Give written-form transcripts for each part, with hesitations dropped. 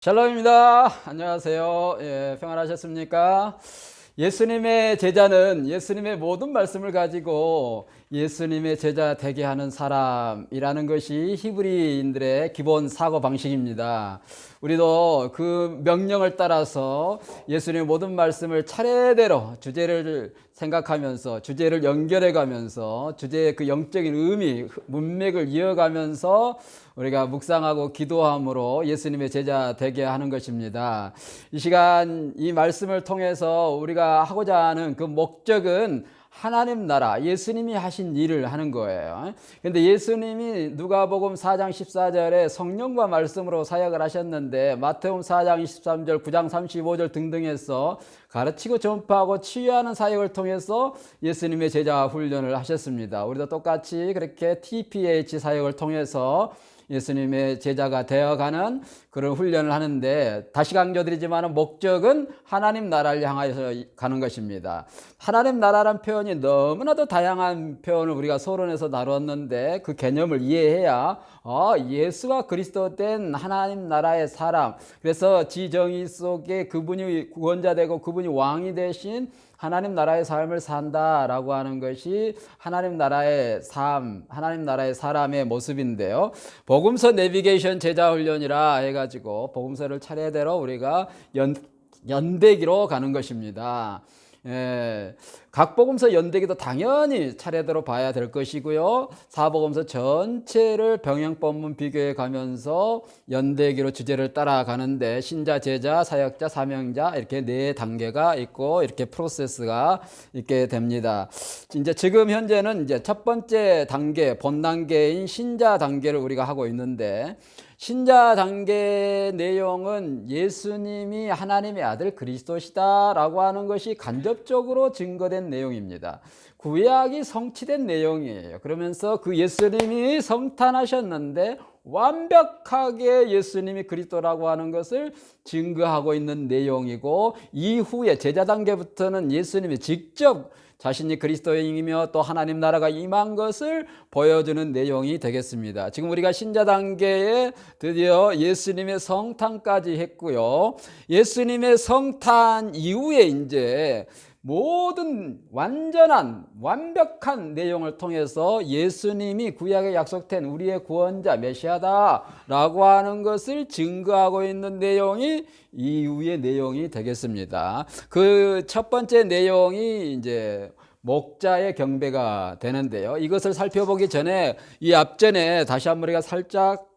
샬롬입니다. 안녕하세요. 평안하셨습니까? 예수님의 제자는 예수님의 모든 말씀을 가지고 예수님의 제자 되게 하는 사람이라는 것이 히브리인들의 기본 사고 방식입니다. 우리도 그 명령을 따라서 예수님의 모든 말씀을 차례대로 주제를 생각하면서 주제를 연결해 가면서 주제의 그 영적인 의미, 문맥을 이어가면서 우리가 묵상하고 기도함으로 예수님의 제자 되게 하는 것입니다. 이 시간 이 말씀을 통해서 우리가 하고자 하는 그 목적은 하나님 나라, 예수님이 하신 일을 하는 거예요. 그런데 예수님이 누가복음 4장 14절에 성령과 말씀으로 사역을 하셨는데 마태복음 4장 23절, 9장 35절 등등에서 가르치고 전파하고 치유하는 사역을 통해서 예수님의 제자 훈련을 하셨습니다. 우리도 똑같이 그렇게 TPH 사역을 통해서 예수님의 제자가 되어가는 그런 훈련을 하는데, 다시 강조드리지만 목적은 하나님 나라를 향하여서 가는 것입니다. 하나님 나라란 표현이 너무나도 다양한 표현을 우리가 서론에서 다뤘는데 그 개념을 이해해야 예수가 그리스도 된 하나님 나라의 사람, 그래서 지정의 속에 그분이 구원자 되고 그분이 왕이 되신 하나님 나라의 삶을 산다라고 하는 것이 하나님 나라의 삶, 하나님 나라의 사람의 모습인데요. 복음서 내비게이션 제자 훈련이라 해가지고 복음서를 차례대로 우리가 연대기로 가는 것입니다. 각 복음서 연대기도 당연히 차례대로 봐야 될 것이고요. 사복음서 전체를 병행법문 비교해 가면서 연대기로 주제를 따라가는데 신자, 제자, 사역자, 사명자 이렇게 네 단계가 있고 이렇게 프로세스가 있게 됩니다. 이제 지금 현재는 이제 첫 번째 단계, 본 단계인 신자 단계를 우리가 하고 있는데, 신자 단계 내용은 예수님이 하나님의 아들 그리스도시다 라고 하는 것이 간접적으로 증거된 내용입니다. 구약이 성취된 내용이에요. 그러면서 그 예수님이 성탄하셨는데 완벽하게 예수님이 그리스도라고 하는 것을 증거하고 있는 내용이고, 이후에 제자 단계부터는 예수님이 직접 자신이 그리스도인이며 또 하나님 나라가 임한 것을 보여주는 내용이 되겠습니다. 지금 우리가 신자 단계에 드디어 예수님의 성탄까지 했고요. 예수님의 성탄 이후에 이제 모든 완전한 완벽한 내용을 통해서 예수님이 구약에 약속된 우리의 구원자 메시아다라고 하는 것을 증거하고 있는 내용이 이후의 내용이 되겠습니다. 그 첫 번째 내용이 이제 목자의 경배가 되는데요. 이것을 살펴보기 전에 이 앞전에 다시 한번 우리가 살짝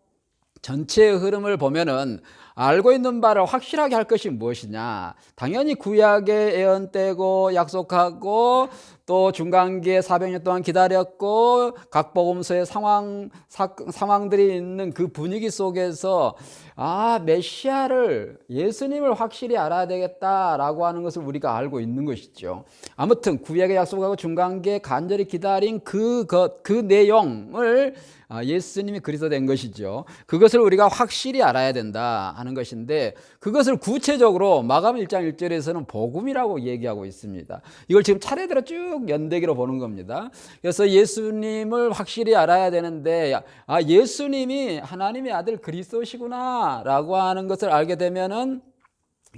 전체의 흐름을 보면은 알고 있는 바를 확실하게 할 것이 무엇이냐. 당연히 구약의 예언되고 약속하고 또 중간기에 400년 동안 기다렸고 각 복음서의 상황들이 있는 그 분위기 속에서 메시아를, 예수님을 확실히 알아야 되겠다라고 하는 것을 우리가 알고 있는 것이죠. 아무튼 구약의 약속하고 중간기에 간절히 기다린 그 내용을 예수님이 그리스도 된 것이죠. 그것을 우리가 확실히 알아야 된다 하는 것인데, 그것을 구체적으로 마가음 1장 1절에서는 복음이라고 얘기하고 있습니다. 이걸 지금 차례대로 쭉 연대기로 보는 겁니다. 그래서 예수님을 확실히 알아야 되는데, 예수님이 하나님의 아들 그리스도시구나 라고 하는 것을 알게 되면은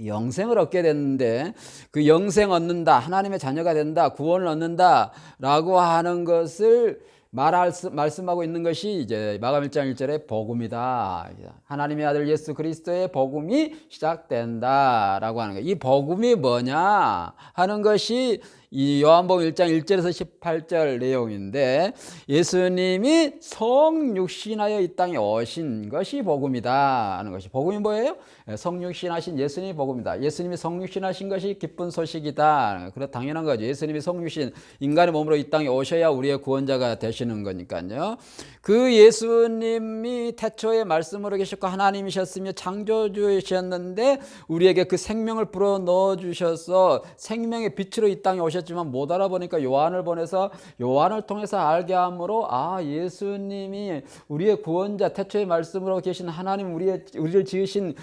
영생을 얻게 됐는데, 그 영생 얻는다, 하나님의 자녀가 된다, 구원을 얻는다 라고 하는 것을 말씀하고 있는 것이 이제 마가음 1장 1절의 복음이다. 하나님의 아들 예수 그리스도의 복음이 시작된다 라고 하는 거예요. 이 복음이 뭐냐 하는 것이 이 요한복음 1장 1절에서 18절 내용인데, 예수님이 성육신하여 이 땅에 오신 것이 복음이다 하는 것이, 복음이 뭐예요? 성육신하신 예수님이 복음이다. 예수님이 성육신하신 것이 기쁜 소식이다. 그래 당연한 거죠. 예수님이 성육신 인간의 몸으로 이 땅에 오셔야 우리의 구원자가 되시는 거니까요. 그 예수님이 태초에 말씀으로 계셨고 하나님이셨으며 창조주이셨는데 우리에게 그 생명을 불어 넣어 주셔서 생명의 빛으로 이 땅에 오셨지만 못 알아보니까 요한을 보내서 요한을 통해서 알게 함으로 예수님이 우리의 구원자, 태초의 말씀으로 계신 하나님, 우리를 지으신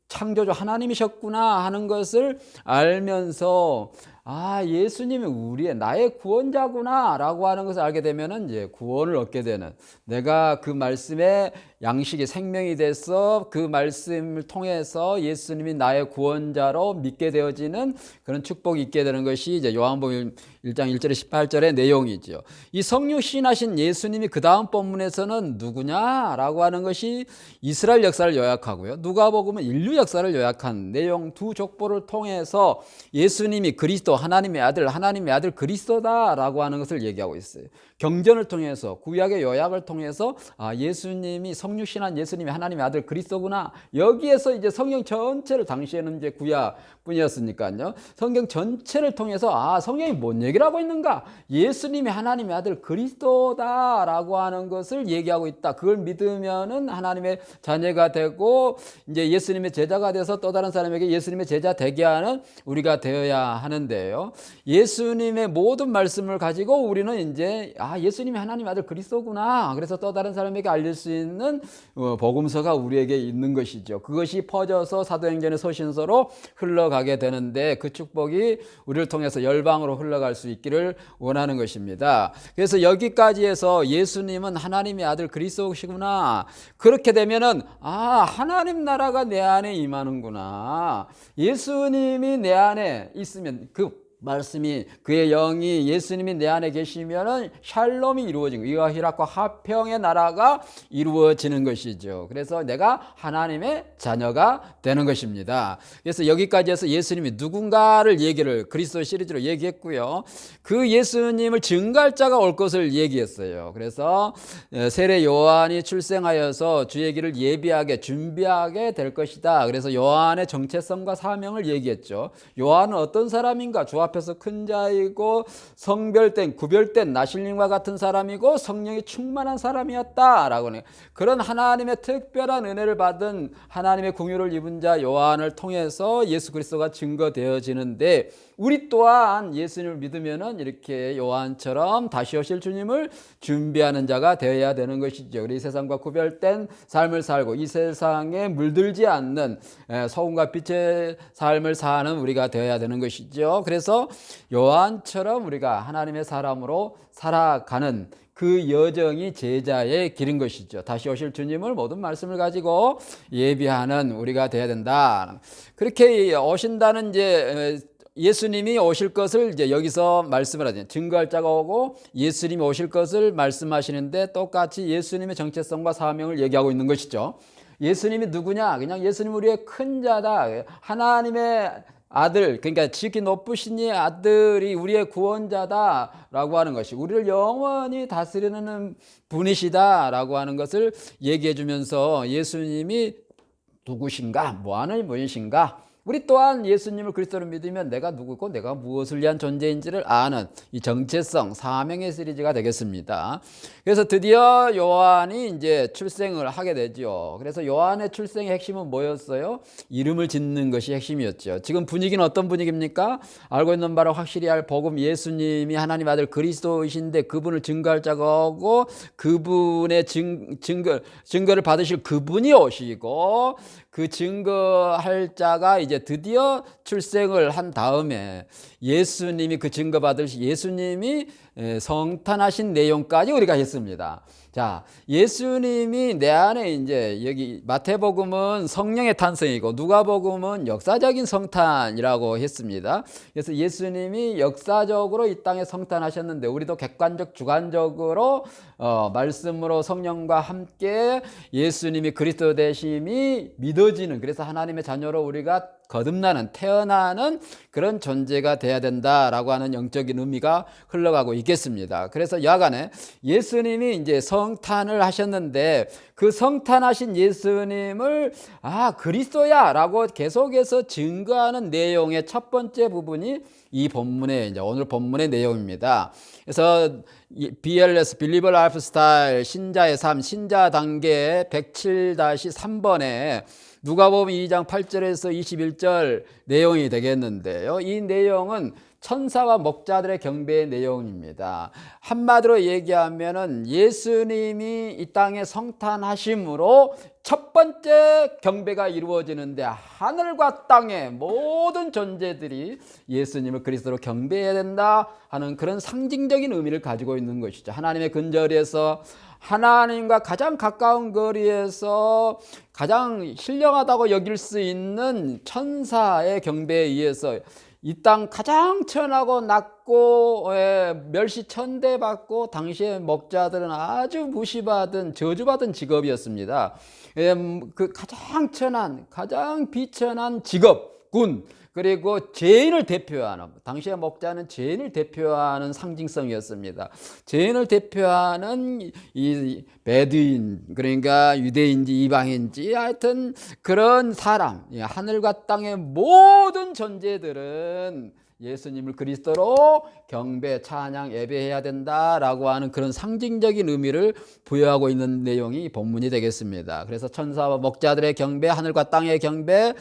창조주 하나님이셨구나 하는 것을 알면서 예수님이 나의 구원자구나라고 하는 것을 알게 되면은 이제 구원을 얻게 되는, 내가 그 말씀에 양식이 생명이 돼서 그 말씀을 통해서 예수님이 나의 구원자로 믿게 되어지는 그런 축복이 있게 되는 것이 이제 요한복음 1장 1절에 18절의 내용이죠. 이 성육신하신 예수님이 그 다음 본문에서는 누구냐라고 하는 것이 이스라엘 역사를 요약하고요, 누가복음은 인류 역사를 요약한 내용 두 족보를 통해서 예수님이 그리스도, 하나님의 아들 그리스도다라고 하는 것을 얘기하고 있어요. 경전을 통해서, 구약의 요약을 통해서 예수님이 성육신한 예수님이 하나님의 아들 그리스도구나. 여기에서 이제 성경 전체를, 당시에는 이제 구약뿐이었으니까요, 성경 전체를 통해서 성경이 뭔 얘기를 하고 있는가? 예수님이 하나님의 아들 그리스도다라고 하는 것을 얘기하고 있다. 그걸 믿으면은 하나님의 자녀가 되고 이제 예수님의 제자가 돼서 또 다른 사람에게 예수님의 제자 되게 하는 우리가 되어야 하는데요. 예수님의 모든 말씀을 가지고 우리는 이제 예수님이 하나님의 아들 그리스도구나. 그래서 또 다른 사람에게 알릴 수 있는 복음서가 우리에게 있는 것이죠. 그것이 퍼져서 사도행전의 서신서로 흘러가게 되는데 그 축복이 우리를 통해서 열방으로 흘러갈 수 있기를 원하는 것입니다. 그래서 여기까지 해서 예수님은 하나님의 아들 그리스도시구나. 그렇게 되면은 하나님 나라가 내 안에 임하는구나. 예수님이 내 안에 있으면 그 말씀이, 그의 영이, 예수님이 내 안에 계시면은 샬롬이 이루어진 거예요. 이와 희락과 화평의 나라가 이루어지는 것이죠. 그래서 내가 하나님의 자녀가 되는 것입니다. 그래서 여기까지 해서 예수님이 누군가를 얘기를 그리스도 시리즈로 얘기했고요. 그 예수님을 증거할 자가 올 것을 얘기했어요. 그래서 세례 요한이 출생하여서 주의 길을 예비하게 준비하게 될 것이다. 그래서 요한의 정체성과 사명을 얘기했죠. 요한은 어떤 사람인가? 주 앞에서 큰 자이고 성별된, 구별된 나실림과 같은 사람이고 성령이 충만한 사람이었다라고 해요. 그런 하나님의 특별한 은혜를 받은, 하나님의 긍휼을 입은 자 요한을 통해서 예수 그리스도가 증거되어지는데, 우리 또한 예수님을 믿으면은 이렇게 요한처럼 다시 오실 주님을 준비하는 자가 되어야 되는 것이죠. 우리 세상과 구별된 삶을 살고 이 세상에 물들지 않는 소금과 빛의 삶을 사는 우리가 되어야 되는 것이죠. 그래서 요한처럼 우리가 하나님의 사람으로 살아가는 그 여정이 제자의 길인 것이죠. 다시 오실 주님을 모든 말씀을 가지고 예비하는 우리가 되어야 된다. 그렇게 오신다는 이제 예수님이 오실 것을 이제 여기서 말씀을 하죠. 증거할 자가 오고 예수님이 오실 것을 말씀하시는데 똑같이 예수님의 정체성과 사명을 얘기하고 있는 것이죠. 예수님이 누구냐? 그냥 예수님 우리의 큰 자다. 하나님의 아들, 그러니까 지극히 높으신 이 아들이 우리의 구원자다라고 하는 것이, 우리를 영원히 다스리는 분이시다라고 하는 것을 얘기해 주면서 예수님이 누구신가? 뭐하는 분이신가? 우리 또한 예수님을 그리스도로 믿으면 내가 누구고 내가 무엇을 위한 존재인지를 아는 이 정체성, 사명의 시리즈가 되겠습니다. 그래서 드디어 요한이 이제 출생을 하게 되죠. 그래서 요한의 출생의 핵심은 뭐였어요? 이름을 짓는 것이 핵심이었죠. 지금 분위기는 어떤 분위기입니까? 알고 있는 바로 확실히 알 복음, 예수님이 하나님 아들 그리스도이신데 그분을 증거할 자가 오고 그분의 증거를 받으실 그분이 오시고 그 증거할 자가 이제 드디어 출생을 한 다음에 예수님이 그 증거받을 예수님이 성탄하신 내용까지 우리가 했습니다. 자, 예수님이 내 안에 이제 여기 마태복음은 성령의 탄생이고 누가복음은 역사적인 성탄이라고 했습니다. 그래서 예수님이 역사적으로 이 땅에 성탄하셨는데 우리도 객관적, 주관적으로 말씀으로 성령과 함께 예수님이 그리스도 되심이 믿어지는, 그래서 하나님의 자녀로 우리가 거듭나는, 태어나는 그런 존재가 돼야 된다라고 하는 영적인 의미가 흘러가고 있겠습니다. 그래서 야간에 예수님이 이제 성탄을 하셨는데 그 성탄하신 예수님을 그리스도야 라고 계속해서 증거하는 내용의 첫 번째 부분이 이 본문의 이제 오늘 본문의 내용입니다. 그래서 BLS Believer Lifestyle 신자의 삶, 신자 단계 107-3번에 누가복음 2장 8절에서 21절 내용이 되겠는데요. 이 내용은 천사와 목자들의 경배의 내용입니다. 한마디로 얘기하면은 예수님이 이 땅에 성탄하심으로 첫 번째 경배가 이루어지는데 하늘과 땅의 모든 존재들이 예수님을 그리스도로 경배해야 된다 하는 그런 상징적인 의미를 가지고 있는 것이죠. 하나님의 근저리에서 하나님과 가장 가까운 거리에서 가장 신령하다고 여길 수 있는 천사의 경배에 의해서 이 땅 가장 천하고 낮고 멸시천대받고 당시의 목자들은 아주 무시받은 저주받은 직업이었습니다. 그 가장 천한 가장 비천한 직업군 그리고 죄인을 대표하는 당시의 목자는 죄인을 대표하는 상징성이었습니다. 죄인을 대표하는 이 베두인 그러니까 유대인지 이방인지 하여튼 그런 사람 하늘과 땅의 모든 존재들은 예수님을 그리스도로 경배, 찬양, 예배해야 된다라고 하는 그런 상징적인 의미를 부여하고 있는 내용이 본문이 되겠습니다. 그래서 천사와 목자들의 경배, 하늘과 땅의 경배,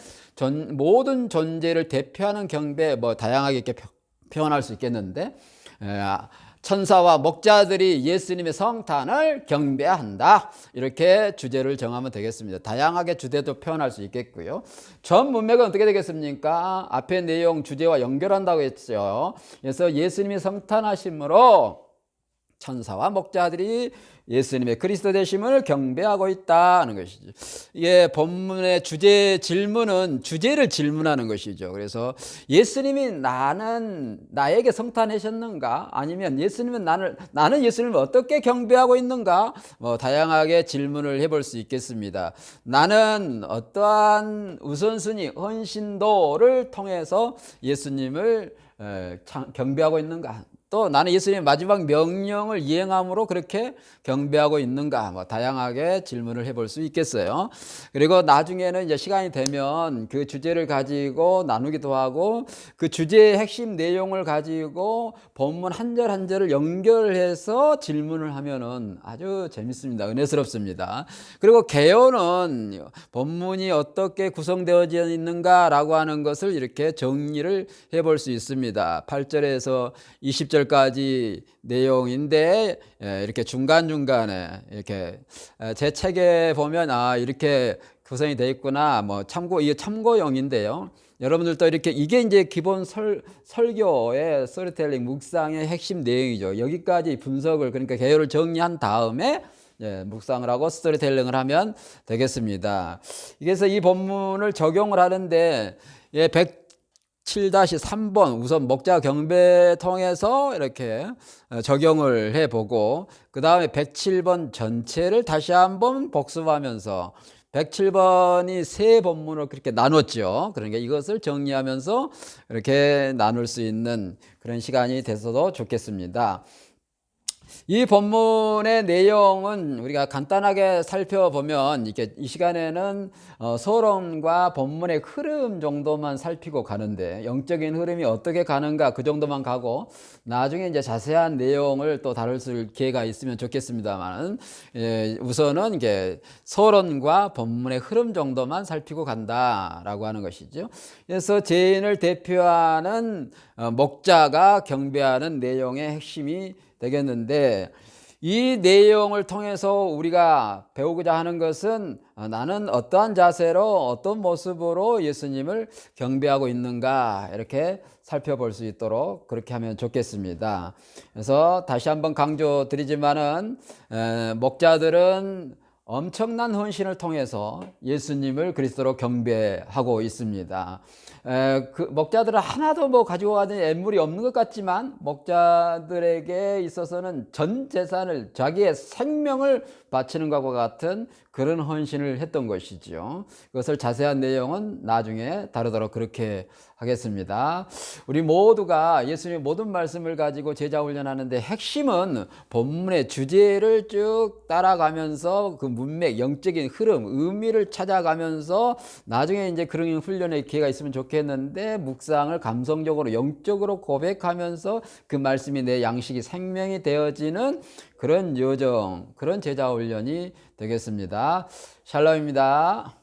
모든 존재를 대표하는 경배, 뭐 다양하게 이렇게 표현할 수 있겠는데 천사와 목자들이 예수님의 성탄을 경배한다 이렇게 주제를 정하면 되겠습니다. 다양하게 주제도 표현할 수 있겠고요. 전 문맥은 어떻게 되겠습니까? 앞의 내용 주제와 연결한다고 했죠. 그래서 예수님이 성탄하심으로 천사와 목자들이 예수님의 그리스도 되심을 경배하고 있다는 것이죠. 이게 본문의 주제 질문은 주제를 질문하는 것이죠. 그래서 예수님이 나에게 성탄하셨는가? 아니면 예수님은 나는 예수님을 어떻게 경배하고 있는가? 뭐 다양하게 질문을 해볼 수 있겠습니다. 나는 어떠한 우선순위, 헌신도를 통해서 예수님을 경배하고 있는가? 또 나는 예수님의 마지막 명령을 이행함으로 그렇게 경배하고 있는가? 뭐 다양하게 질문을 해볼 수 있겠어요. 그리고 나중에는 이제 시간이 되면 그 주제를 가지고 나누기도 하고 그 주제의 핵심 내용을 가지고 본문 한 절 한 절을 연결해서 질문을 하면은 아주 재밌습니다. 은혜스럽습니다. 그리고 개요는 본문이 어떻게 구성되어져 있는가라고 하는 것을 이렇게 정리를 해볼 수 있습니다. 8절에서 20절 까지 내용인데 이렇게 중간중간에 이렇게 제 책에 보면 이렇게 구성이 되어 있구나 뭐 이게 참고용인데요. 여러분들도 이렇게 이게 이제 기본 설교의 스토리텔링 묵상의 핵심 내용이죠. 여기까지 분석을 그러니까 개요를 정리한 다음에 묵상을 하고 스토리텔링을 하면 되겠습니다. 그래서 이 본문을 적용을 하는데 7-3번 우선 목자 경배 통해서 이렇게 적용을 해보고 그 다음에 107번 전체를 다시 한번 복습하면서 107번이 세 본문을 그렇게 나눴죠. 그러니까 이것을 정리하면서 이렇게 나눌 수 있는 그런 시간이 됐어도 좋겠습니다. 이 본문의 내용은 우리가 간단하게 살펴보면 이렇게 이 시간에는 서론과 본문의 흐름 정도만 살피고 가는데 영적인 흐름이 어떻게 가는가 그 정도만 가고 나중에 이제 자세한 내용을 또 다룰 수 있을 기회가 있으면 좋겠습니다만 우선은 이게 서론과 본문의 흐름 정도만 살피고 간다라고 하는 것이죠. 그래서 죄인을 대표하는 목자가 경배하는 내용의 핵심이 되겠는데 이 내용을 통해서 우리가 배우고자 하는 것은 나는 어떠한 자세로 어떤 모습으로 예수님을 경배하고 있는가 이렇게 살펴볼 수 있도록 그렇게 하면 좋겠습니다. 그래서 다시 한번 강조드리지만은 목자들은 엄청난 헌신을 통해서 예수님을 그리스도로 경배하고 있습니다. 그 목자들은 하나도 뭐 가지고 가는 애물이 없는 것 같지만 목자들에게 있어서는 전 재산을 자기의 생명을 바치는 것과 같은 그런 헌신을 했던 것이죠. 그것을 자세한 내용은 나중에 다루도록 그렇게 하겠습니다. 우리 모두가 예수님의 모든 말씀을 가지고 제자 훈련하는데 핵심은 본문의 주제를 쭉 따라가면서 그 문맥, 영적인 흐름, 의미를 찾아가면서 나중에 이제 그런 훈련의 기회가 있으면 좋겠는데 묵상을 감성적으로 영적으로 고백하면서 그 말씀이 내 양식이 생명이 되어지는 그런 여정, 그런 제자 훈련이 되겠습니다. 샬롬입니다.